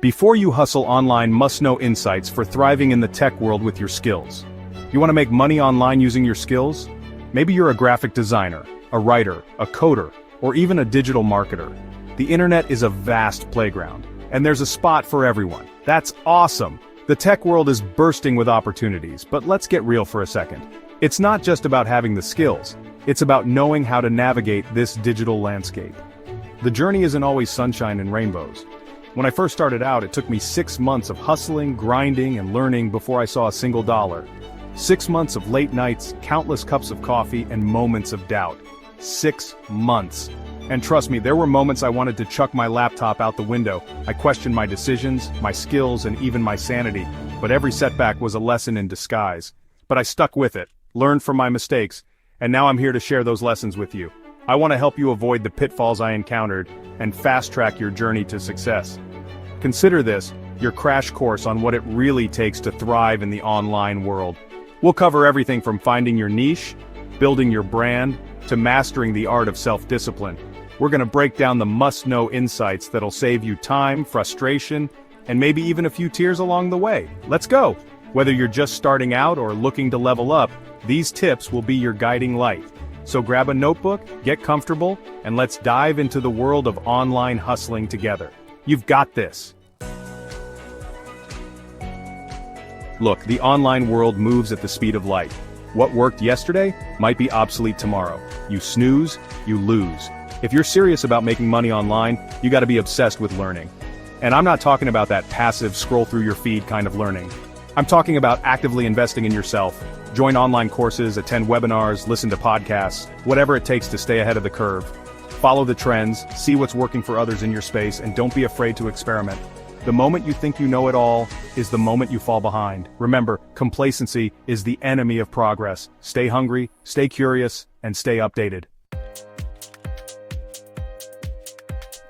Before you hustle online, must-know insights for thriving in the tech world with your skills. You want to make money online using your skills? Maybe you're a graphic designer, a writer, a coder, or even a digital marketer. The internet is a vast playground, and there's a spot for everyone. That's awesome! The tech world is bursting with opportunities, but let's get real for a second. It's not just about having the skills, it's about knowing how to navigate this digital landscape. The journey isn't always sunshine and rainbows. When I first started out, it took me 6 months of hustling, grinding, and learning before I saw a single dollar. 6 months of late nights, countless cups of coffee, and moments of doubt. 6 months. And trust me, there were moments I wanted to chuck my laptop out the window. I questioned my decisions, my skills, and even my sanity, but every setback was a lesson in disguise. But I stuck with it, learned from my mistakes, and now I'm here to share those lessons with you. I want to help you avoid the pitfalls I encountered and fast-track your journey to success. Consider this your crash course on what it really takes to thrive in the online world. We'll cover everything from finding your niche, building your brand, to mastering the art of self-discipline. We're going to break down the must-know insights that'll save you time, frustration, and maybe even a few tears along the way. Let's go! Whether you're just starting out or looking to level up, these tips will be your guiding light. So grab a notebook, get comfortable, and let's dive into the world of online hustling together. You've got this. Look, the online world moves at the speed of light. What worked yesterday might be obsolete tomorrow. You snooze, you lose. If you're serious about making money online, you gotta be obsessed with learning. And I'm not talking about that passive scroll through your feed kind of learning. I'm talking about actively investing in yourself. Join online courses, attend webinars, listen to podcasts, whatever it takes to stay ahead of the curve. Follow the trends, see what's working for others in your space, and don't be afraid to experiment. The moment you think you know it all is the moment you fall behind. Remember, complacency is the enemy of progress. Stay hungry, stay curious, and stay updated.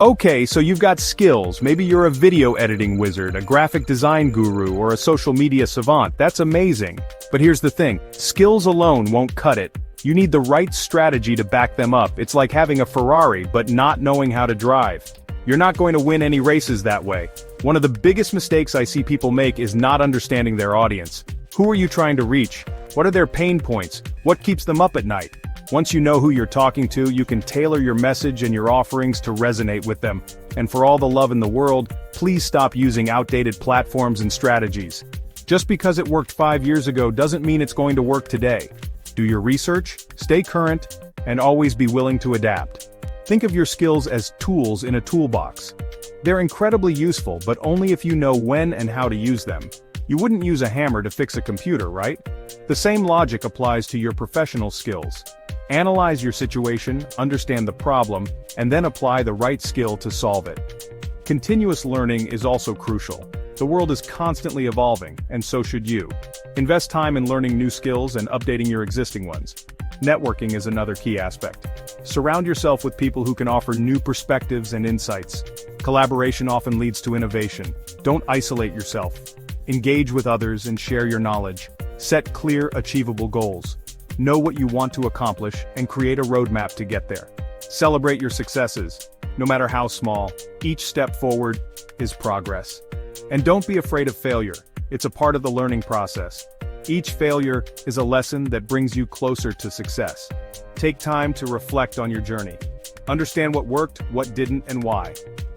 Okay, so you've got skills. Maybe you're a video editing wizard, a graphic design guru, or a social media savant. That's amazing. But here's the thing, skills alone won't cut it. You need the right strategy to back them up. It's like having a Ferrari, but not knowing how to drive. You're not going to win any races that way. One of the biggest mistakes I see people make is not understanding their audience. Who are you trying to reach? What are their pain points? What keeps them up at night? Once you know who you're talking to, you can tailor your message and your offerings to resonate with them. And for all the love in the world, please stop using outdated platforms and strategies. Just because it worked 5 years ago doesn't mean it's going to work today. Do your research, stay current, and always be willing to adapt. Think of your skills as tools in a toolbox. They're incredibly useful, but only if you know when and how to use them. You wouldn't use a hammer to fix a computer, right? The same logic applies to your professional skills. Analyze your situation, understand the problem, and then apply the right skill to solve it. Continuous learning is also crucial. The world is constantly evolving, and so should you. Invest time in learning new skills and updating your existing ones. Networking is another key aspect. Surround yourself with people who can offer new perspectives and insights. Collaboration often leads to innovation. Don't isolate yourself. Engage with others and share your knowledge. Set clear, achievable goals. Know what you want to accomplish and create a roadmap to get there. Celebrate your successes. No matter how small, each step forward is progress. And don't be afraid of failure. It's a part of the learning process. Each failure is a lesson that brings you closer to success. Take time to reflect on your journey. Understand what worked, what didn't, and why.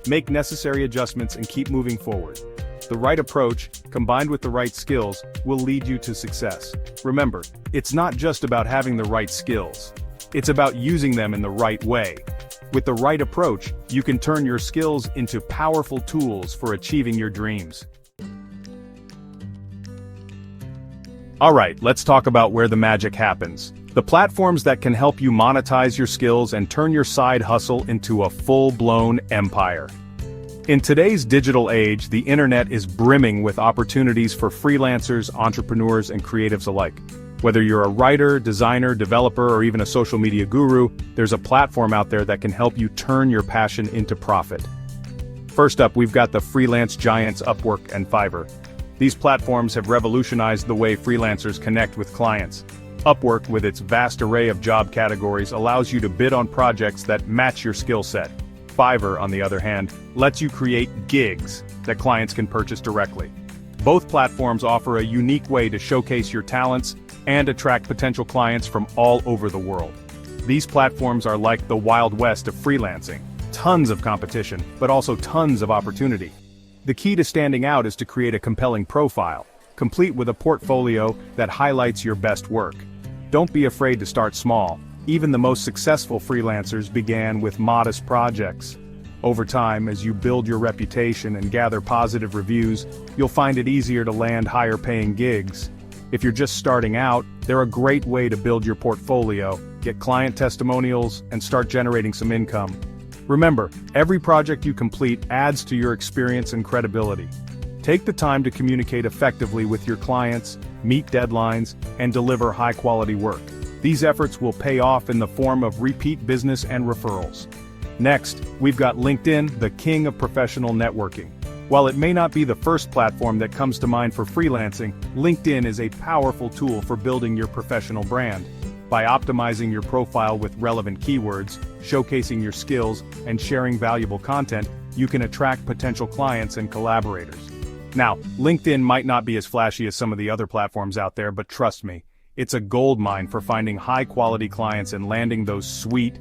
Make necessary adjustments and keep moving forward. The right approach, combined with the right skills, will lead you to success. Remember, it's not just about having the right skills. It's about using them in the right way. With the right approach, you can turn your skills into powerful tools for achieving your dreams. Alright, let's talk about where the magic happens. The platforms that can help you monetize your skills and turn your side hustle into a full-blown empire. In today's digital age, the internet is brimming with opportunities for freelancers, entrepreneurs, and creatives alike. Whether you're a writer, designer, developer, or even a social media guru, there's a platform out there that can help you turn your passion into profit. First up, we've got the freelance giants Upwork and Fiverr. These platforms have revolutionized the way freelancers connect with clients. Upwork, with its vast array of job categories, allows you to bid on projects that match your skill set. Fiverr, on the other hand, lets you create gigs, that clients can purchase directly. Both platforms offer a unique way to showcase your talents and attract potential clients from all over the world. These platforms are like the Wild West of freelancing. Tons of competition, but also tons of opportunity. The key to standing out is to create a compelling profile, complete with a portfolio that highlights your best work. Don't be afraid to start small. Even the most successful freelancers began with modest projects. Over time, as you build your reputation and gather positive reviews, you'll find it easier to land higher-paying gigs. If you're just starting out, they're a great way to build your portfolio, get client testimonials, and start generating some income. Remember, every project you complete adds to your experience and credibility. Take the time to communicate effectively with your clients, meet deadlines, and deliver high-quality work. These efforts will pay off in the form of repeat business and referrals. Next, we've got LinkedIn, the king of professional networking. While it may not be the first platform that comes to mind for freelancing, LinkedIn is a powerful tool for building your professional brand. By optimizing your profile with relevant keywords, showcasing your skills, and sharing valuable content, you can attract potential clients and collaborators. Now, LinkedIn might not be as flashy as some of the other platforms out there, but trust me, it's a goldmine for finding high-quality clients and landing those sweet,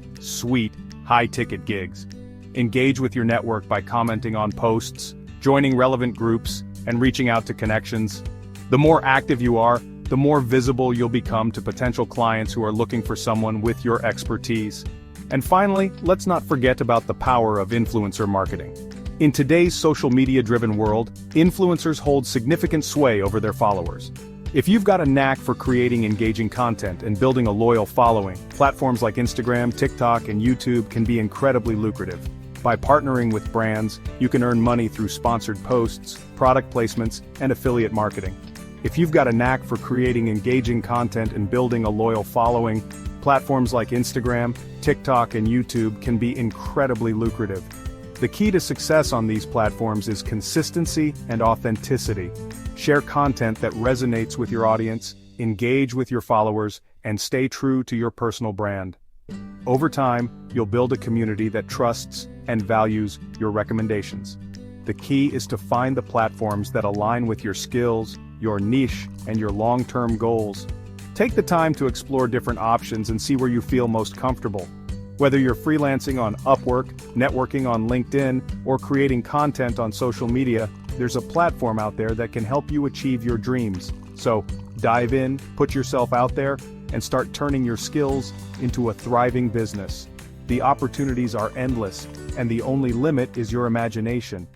high-ticket gigs. Engage with your network by commenting on posts, joining relevant groups, and reaching out to connections. The more active you are, the more visible you'll become to potential clients who are looking for someone with your expertise. And finally, let's not forget about the power of influencer marketing. In today's social media-driven world, influencers hold significant sway over their followers. If you've got a knack for creating engaging content and building a loyal following, platforms like Instagram, TikTok, and YouTube can be incredibly lucrative. By partnering with brands, you can earn money through sponsored posts, product placements, and affiliate marketing. If you've got a knack for creating engaging content and building a loyal following, platforms like Instagram, TikTok, and YouTube can be incredibly lucrative. The key to success on these platforms is consistency and authenticity. Share content that resonates with your audience, engage with your followers, and stay true to your personal brand. Over time, you'll build a community that trusts and values your recommendations. The key is to find the platforms that align with your skills, your niche, and your long-term goals. Take the time to explore different options and see where you feel most comfortable. Whether you're freelancing on Upwork, networking on LinkedIn, or creating content on social media, there's a platform out there that can help you achieve your dreams. So, dive in, put yourself out there, and start turning your skills into a thriving business. The opportunities are endless, and the only limit is your imagination.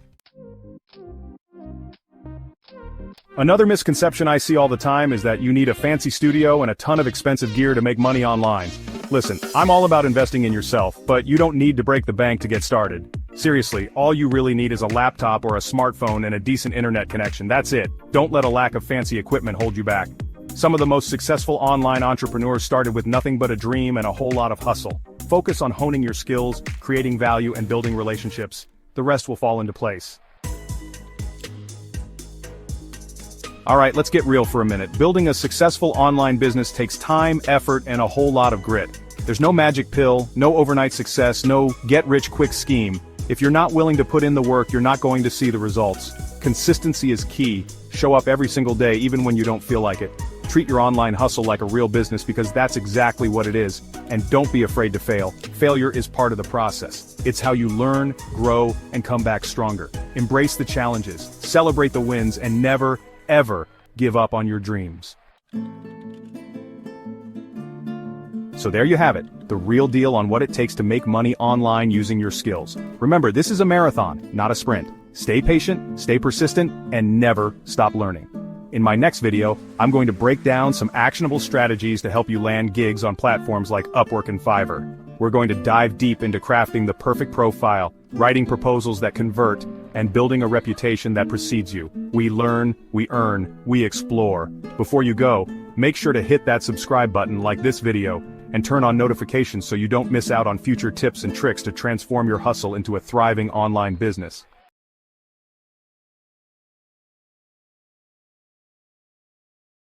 Another misconception I see all the time is that you need a fancy studio and a ton of expensive gear to make money online. Listen, I'm all about investing in yourself, but you don't need to break the bank to get started. Seriously, all you really need is a laptop or a smartphone and a decent internet connection. That's it. Don't let a lack of fancy equipment hold you back. Some of the most successful online entrepreneurs started with nothing but a dream and a whole lot of hustle. Focus on honing your skills, creating value, and building relationships. The rest will fall into place. Alright, let's get real for a minute. Building a successful online business takes time, effort, and a whole lot of grit. There's no magic pill, no overnight success, no get-rich-quick scheme. If you're not willing to put in the work, you're not going to see the results. Consistency is key. Show up every single day, even when you don't feel like it. Treat your online hustle like a real business because that's exactly what it is. And don't be afraid to fail. Failure is part of the process. It's how you learn, grow, and come back stronger. Embrace the challenges, celebrate the wins, and never, ever give up on your dreams. So there you have it, the real deal on what it takes to make money online using your skills. Remember, this is a marathon, not a sprint. Stay patient, stay persistent, and never stop learning. In my next video, I'm going to break down some actionable strategies to help you land gigs on platforms like Upwork and Fiverr. We're going to dive deep into crafting the perfect profile, writing proposals that convert, and building a reputation that precedes you. We learn, we earn, we explore. Before you go, make sure to hit that subscribe button like this video, and turn on notifications so you don't miss out on future tips and tricks to transform your hustle into a thriving online business.